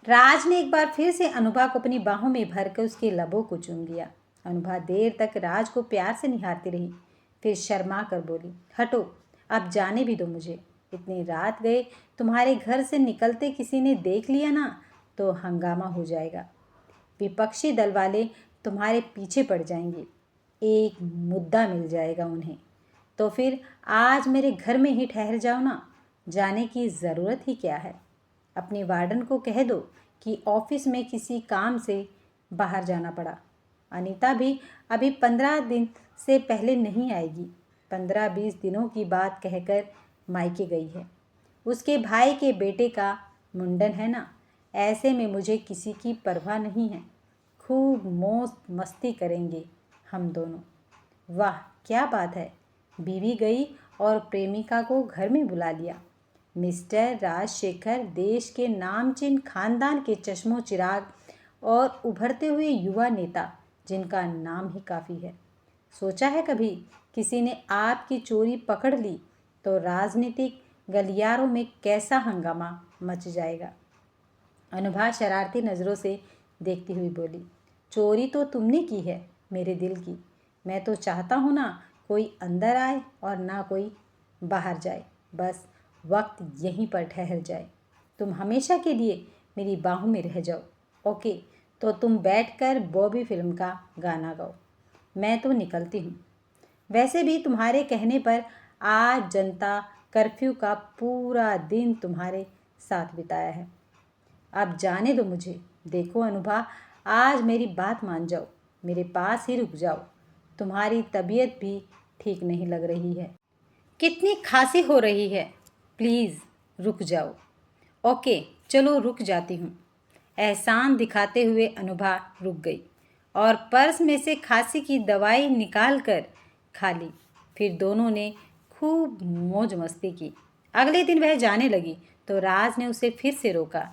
राज ने एक बार फिर से अनुभा को अपनी बाहों में भरकर उसके लबों को चूम लिया। अनुभा देर तक राज को प्यार से निहारती रही, फिर शर्मा कर बोली, हटो, अब जाने भी दो मुझे। इतनी रात गए तुम्हारे घर से निकलते किसी ने देख लिया ना तो हंगामा हो जाएगा। विपक्षी दल वाले तुम्हारे पीछे पड़ जाएंगे, एक मुद्दा मिल जाएगा उन्हें। तो फिर आज मेरे घर में ही ठहर जाओ ना, जाने की ज़रूरत ही क्या है। अपने वार्डन को कह दो कि ऑफिस में किसी काम से बाहर जाना पड़ा। अनीता भी अभी 15 दिन से पहले नहीं आएगी। 15-20 दिनों की बात कहकर मायके गई है। उसके भाई के बेटे का मुंडन है ना, ऐसे में मुझे किसी की परवाह नहीं है। खूब मौज मस्ती करेंगे हम दोनों। वाह क्या बात है, बीवी गई और प्रेमिका को घर में बुला लिया। मिस्टर राजशेखर देश के नामचीन खानदान के चश्मो चिराग और उभरते हुए युवा नेता, जिनका नाम ही काफ़ी है। सोचा है कभी किसी ने आपकी चोरी पकड़ ली तो राजनीतिक गलियारों में कैसा हंगामा मच जाएगा। अनुभा शरारती नज़रों से देखती हुई बोली, चोरी तो तुमने की है मेरे दिल की। मैं तो चाहता हूँ ना कोई अंदर आए और ना कोई बाहर जाए, बस वक्त यहीं पर ठहर जाए। तुम हमेशा के लिए मेरी बाहों में रह जाओ। ओके, तो तुम बैठकर बॉबी फिल्म का गाना गाओ, मैं तो निकलती हूँ। वैसे भी तुम्हारे कहने पर आज जनता कर्फ्यू का पूरा दिन तुम्हारे साथ बिताया है। अब जाने दो मुझे। देखो अनुभा, आज मेरी बात मान जाओ, मेरे पास ही रुक जाओ। तुम्हारी तबीयत भी ठीक नहीं लग रही है, कितनी खांसी हो रही है। प्लीज़ रुक जाओ। ओके, चलो रुक जाती हूँ। एहसान दिखाते हुए अनुभा रुक गई और पर्स में से खांसी की दवाई निकाल कर खा ली। फिर दोनों ने खूब मौज मस्ती की। अगले दिन वह जाने लगी तो राज ने उसे फिर से रोका,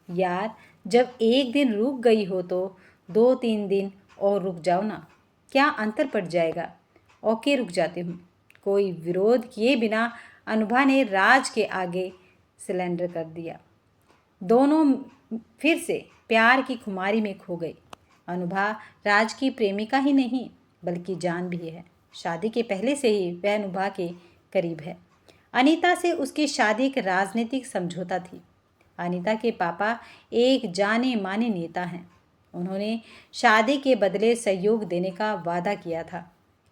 यार जब एक दिन रुक गई हो तो 2-3 दिन और रुक जाओ ना, क्या अंतर पड़ जाएगा। ओके रुक जाती हूँ। कोई विरोध किए बिना अनुभा ने राज के आगे सिलेंडर कर दिया। दोनों फिर से प्यार की खुमारी में खो गई। अनुभा राज की प्रेमिका ही नहीं बल्कि जान भी है। शादी के पहले से ही वह अनुभा के करीब है। अनीता से उसकी शादी एक राजनीतिक समझौता थी। अनीता के पापा एक जाने माने नेता हैं। उन्होंने शादी के बदले सहयोग देने का वादा किया था,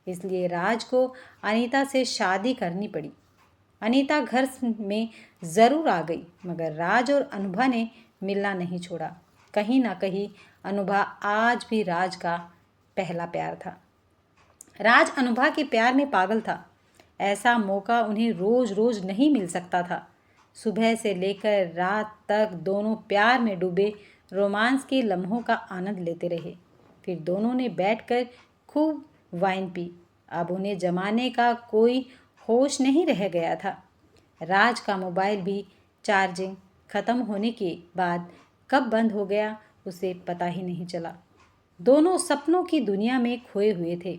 इसलिए राज को अनीता से शादी करनी पड़ी। अनीता घर में ज़रूर आ गई, मगर राज और अनुभा ने मिलना नहीं छोड़ा। कहीं ना कहीं अनुभा आज भी राज का पहला प्यार था। राज अनुभा के प्यार में पागल था। ऐसा मौका उन्हें रोज़ रोज़ नहीं मिल सकता था। सुबह से लेकर रात तक दोनों प्यार में डूबे रोमांस के लम्हों का आनंद लेते रहे। फिर दोनों ने बैठकर खूब वाइन पी। अब उन्हें जमाने का कोई होश नहीं रह गया था। राज का मोबाइल भी चार्जिंग ख़त्म होने के बाद कब बंद हो गया उसे पता ही नहीं चला। दोनों सपनों की दुनिया में खोए हुए थे।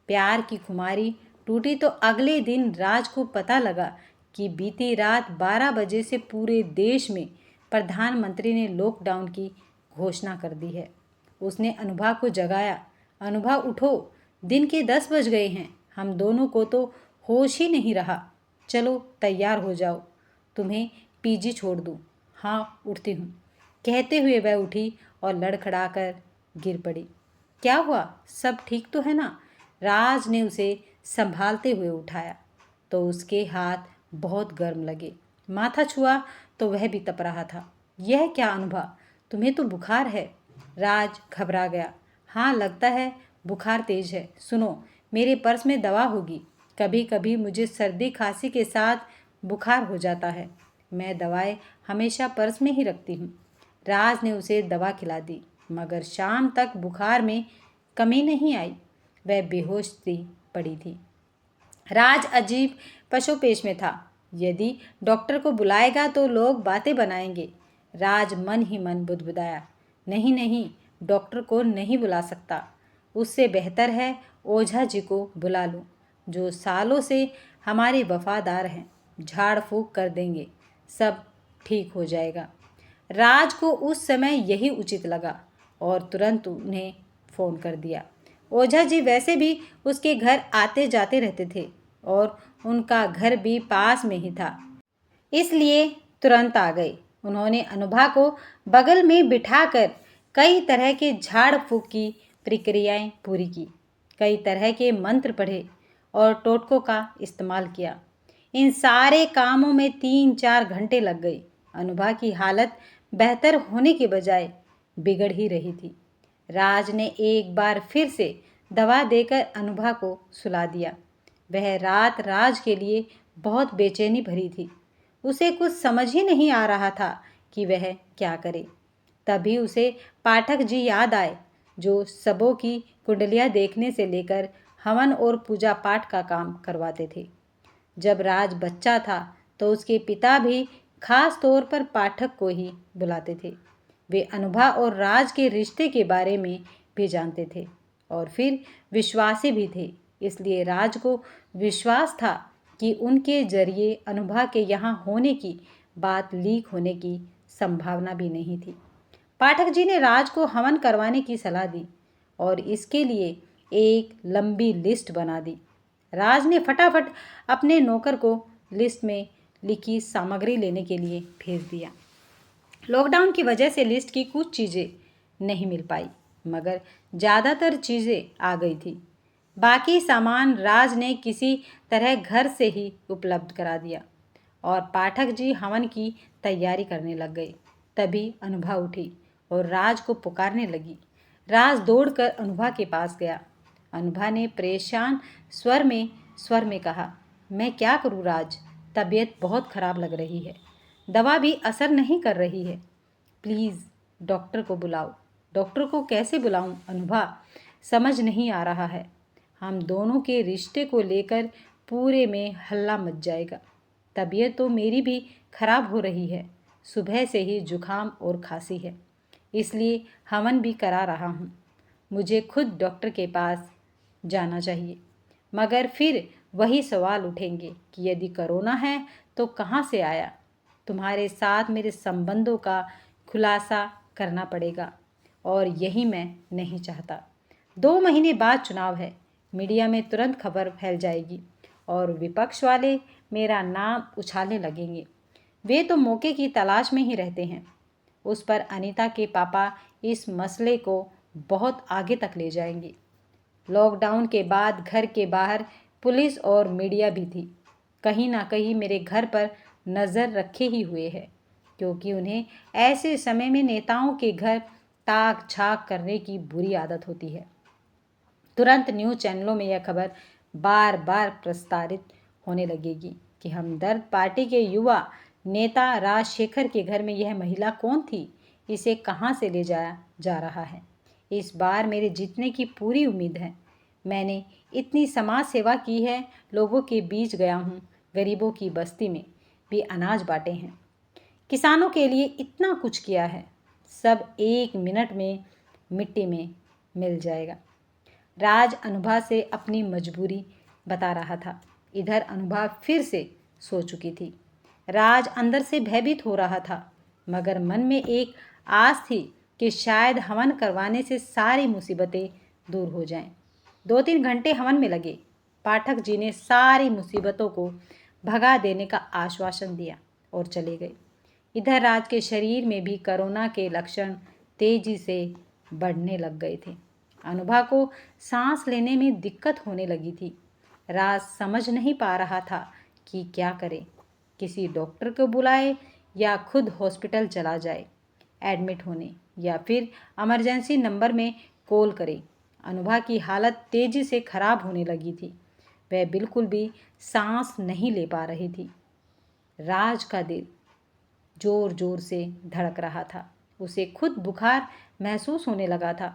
प्यार की खुमारी टूटी तो अगले दिन राज को पता लगा कि बीती रात 12 बजे से पूरे देश में प्रधानमंत्री ने लॉकडाउन की घोषणा कर दी है। उसने अनुभा को जगाया, अनुभा उठो, दिन के 10 बज गए हैं, हम दोनों को तो होश ही नहीं रहा। चलो तैयार हो जाओ, तुम्हें पीजी छोड़ दूँ। हाँ उठती हूँ, कहते हुए वह उठी और लड़खड़ाकर गिर पड़ी। क्या हुआ, सब ठीक तो है ना। राज ने उसे संभालते हुए उठाया तो उसके हाथ बहुत गर्म लगे। माथा छुआ तो वह भी तप रहा था। यह क्या अनुभा, तुम्हें तो बुखार है। राज घबरा गया। हाँ लगता है बुखार तेज है। सुनो, मेरे पर्स में दवा होगी। कभी कभी मुझे सर्दी खांसी के साथ बुखार हो जाता है। मैं दवाएं हमेशा पर्स में ही रखती हूँ। राज ने उसे दवा खिला दी, मगर शाम तक बुखार में कमी नहीं आई। वह बेहोश सी पड़ी थी। राज अजीब पशोपेश में था। यदि डॉक्टर को बुलाएगा तो लोग बातें बनाएंगे। राज मन ही मन बुदबुदाया, नहीं नहीं, डॉक्टर को नहीं बुला सकता। उससे बेहतर है ओझा जी को बुला लूं, जो सालों से हमारे वफादार हैं। झाड़ फूक कर देंगे, सब ठीक हो जाएगा। राज को उस समय यही उचित लगा और तुरंत उन्हें फ़ोन कर दिया। ओझा जी वैसे भी उसके घर आते जाते रहते थे और उनका घर भी पास में ही था, इसलिए तुरंत आ गए। उन्होंने अनुभा को बगल में बिठाकर कई तरह के झाड़ फूँक की प्रक्रियाएं पूरी की, कई तरह के मंत्र पढ़े और टोटकों का इस्तेमाल किया। इन सारे कामों में 3-4 घंटे लग गए। अनुभा की हालत बेहतर होने के बजाय बिगड़ ही रही थी। राज ने एक बार फिर से दवा देकर अनुभा को सुला दिया। वह रात राज के लिए बहुत बेचैनी भरी थी। उसे कुछ समझ ही नहीं आ रहा था कि वह क्या करे। तभी उसे पाठक जी याद आए, जो सबों की कुंडलियाँ देखने से लेकर हवन और पूजा पाठ का काम करवाते थे। जब राज बच्चा था तो उसके पिता भी खास तौर पर पाठक को ही बुलाते थे। वे अनुभा और राज के रिश्ते के बारे में भी जानते थे और फिर विश्वासी भी थे, इसलिए राज को विश्वास था कि उनके जरिए अनुभा के यहाँ होने की बात लीक होने की संभावना भी नहीं थी। पाठक जी ने राज को हवन करवाने की सलाह दी और इसके लिए एक लंबी लिस्ट बना दी। राज ने फटाफट अपने नौकर को लिस्ट में लिखी सामग्री लेने के लिए भेज दिया। लॉकडाउन की वजह से लिस्ट की कुछ चीज़ें नहीं मिल पाई, मगर ज़्यादातर चीज़ें आ गई थी। बाकी सामान राज ने किसी तरह घर से ही उपलब्ध करा दिया और पाठक जी हवन की तैयारी करने लग गए। तभी अनुभा उठी और राज को पुकारने लगी। राज दौड़कर अनुभा के पास गया। अनुभा ने परेशान स्वर में कहा, मैं क्या करूं राज, तबीयत बहुत ख़राब लग रही है, दवा भी असर नहीं कर रही है, प्लीज़ डॉक्टर को बुलाओ। डॉक्टर को कैसे बुलाऊं अनुभा, समझ नहीं आ रहा है। हम दोनों के रिश्ते को लेकर पूरे में हल्ला मच जाएगा। तबीयत तो मेरी भी खराब हो रही है, सुबह से ही जुखाम और खांसी है, इसलिए हवन भी करा रहा हूँ। मुझे खुद डॉक्टर के पास जाना चाहिए, मगर फिर वही सवाल उठेंगे कि यदि कोरोना है तो कहाँ से आया। तुम्हारे साथ मेरे संबंधों का खुलासा करना पड़ेगा और यही मैं नहीं चाहता। 2 महीने बाद चुनाव है, मीडिया में तुरंत खबर फैल जाएगी और विपक्ष वाले मेरा नाम उछालने लगेंगे। वे तो मौके की तलाश में ही रहते हैं। उस पर अनीता के पापा इस मसले को बहुत आगे तक ले जाएंगे। लॉकडाउन के बाद घर के बाहर पुलिस और मीडिया भी थी, कहीं ना कहीं मेरे घर पर नज़र रखे ही हुए है, क्योंकि उन्हें ऐसे समय में नेताओं के घर ताक झाँक करने की बुरी आदत होती है। तुरंत न्यूज़ चैनलों में यह खबर बार बार प्रसारित होने लगेगी कि हमदर्द पार्टी के युवा नेता राजशेखर के घर में यह महिला कौन थी, इसे कहाँ से ले जाया जा रहा है। इस बार मेरे जीतने की पूरी उम्मीद है। मैंने इतनी समाज सेवा की है, लोगों के बीच गया हूँ, गरीबों की बस्ती में भी अनाज बांटे हैं, किसानों के लिए इतना कुछ किया है, सब 1 मिनट में मिट्टी में मिल जाएगा। राज अनुभा से अपनी मजबूरी बता रहा था। इधर अनुभा फिर से सो चुकी थी। राज अंदर से भयभीत हो रहा था, मगर मन में एक आस थी कि शायद हवन करवाने से सारी मुसीबतें दूर हो जाएं। 2-3 घंटे हवन में लगे। पाठक जी ने सारी मुसीबतों को भगा देने का आश्वासन दिया और चले गए। इधर राज के शरीर में भी कोरोना के लक्षण तेजी से बढ़ने लग गए थे। अनुभा को सांस लेने में दिक्कत होने लगी थी। राज समझ नहीं पा रहा था कि क्या करे, किसी डॉक्टर को बुलाए या खुद हॉस्पिटल चला जाए एडमिट होने, या फिर इमरजेंसी नंबर में कॉल करे। अनुभा की हालत तेजी से खराब होने लगी थी। वह बिल्कुल भी सांस नहीं ले पा रही थी। राज का दिल जोर जोर से धड़क रहा था। उसे खुद बुखार महसूस होने लगा था।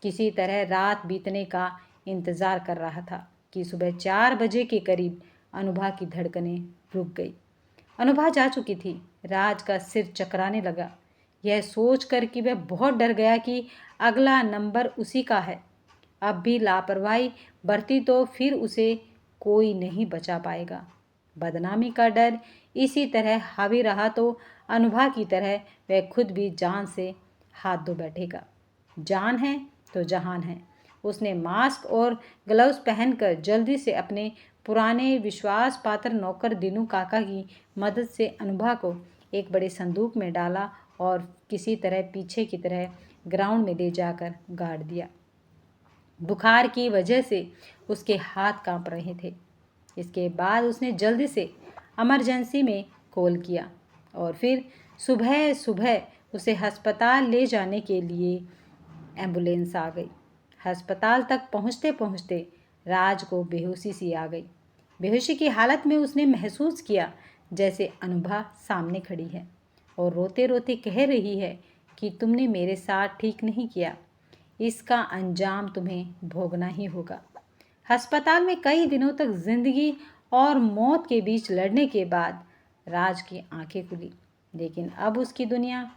किसी तरह रात बीतने का इंतज़ार कर रहा था कि सुबह 4 बजे के करीब अनुभा की धड़कनें रुक गई। अनुभा जा चुकी थी। राज का सिर चकराने लगा, यह सोचकर कि वह बहुत डर गया कि अगला नंबर उसी का है। अब भी लापरवाही बरती तो फिर उसे कोई नहीं बचा पाएगा। बदनामी का डर इसी तरह हावी रहा तो अनुभा की तरह वह खुद भी जान से हाथ धो बैठेगा। जान है तो जहान है। उसने मास्क और ग्लव्स पहनकर जल्दी से अपने पुराने विश्वास पात्र नौकर दीनू काका की मदद से अनुभा को एक बड़े संदूक में डाला और किसी तरह पीछे की तरह ग्राउंड में ले जाकर गाड़ दिया। बुखार की वजह से उसके हाथ कांप रहे थे। इसके बाद उसने जल्दी से इमरजेंसी में कॉल किया और फिर सुबह सुबह उसे अस्पताल ले जाने के लिए एम्बुलेंस आ गई। अस्पताल तक पहुंचते पहुंचते राज को बेहोशी सी आ गई। बेहोशी की हालत में उसने महसूस किया जैसे अनुभा सामने खड़ी है और रोते रोते कह रही है कि तुमने मेरे साथ ठीक नहीं किया, इसका अंजाम तुम्हें भोगना ही होगा। अस्पताल में कई दिनों तक जिंदगी और मौत के बीच लड़ने के बाद राज की आंखें खुली, लेकिन अब उसकी दुनिया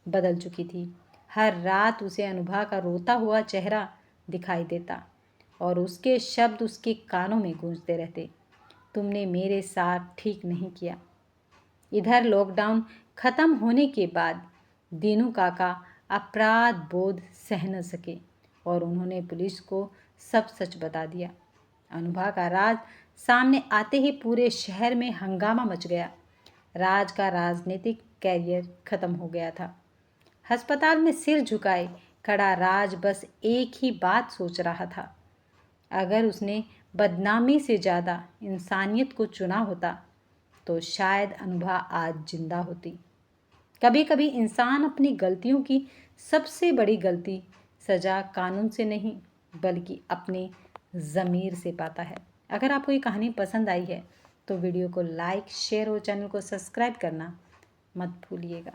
बदल चुकी थी। हर रात उसे अनुभा का रोता हुआ चेहरा दिखाई देता और उसके शब्द उसके कानों में गूंजते रहते, तुमने मेरे साथ ठीक नहीं किया। इधर लॉकडाउन खत्म होने के बाद दीनू काका अपराध बोध सह न सके और उन्होंने पुलिस को सब सच बता दिया। अनुभा का राज सामने आते ही पूरे शहर में हंगामा मच गया। राज का राजनीतिक कैरियर खत्म हो गया था। अस्पताल में सिर झुकाए खड़ा राज बस एक ही बात सोच रहा था, अगर उसने बदनामी से ज़्यादा इंसानियत को चुना होता तो शायद अनुभा आज जिंदा होती। कभी कभी इंसान अपनी गलतियों की सबसे बड़ी गलती सज़ा कानून से नहीं बल्कि अपने ज़मीर से पाता है। अगर आपको ये कहानी पसंद आई है तो वीडियो को लाइक, शेयर और चैनल को सब्सक्राइब करना मत भूलिएगा।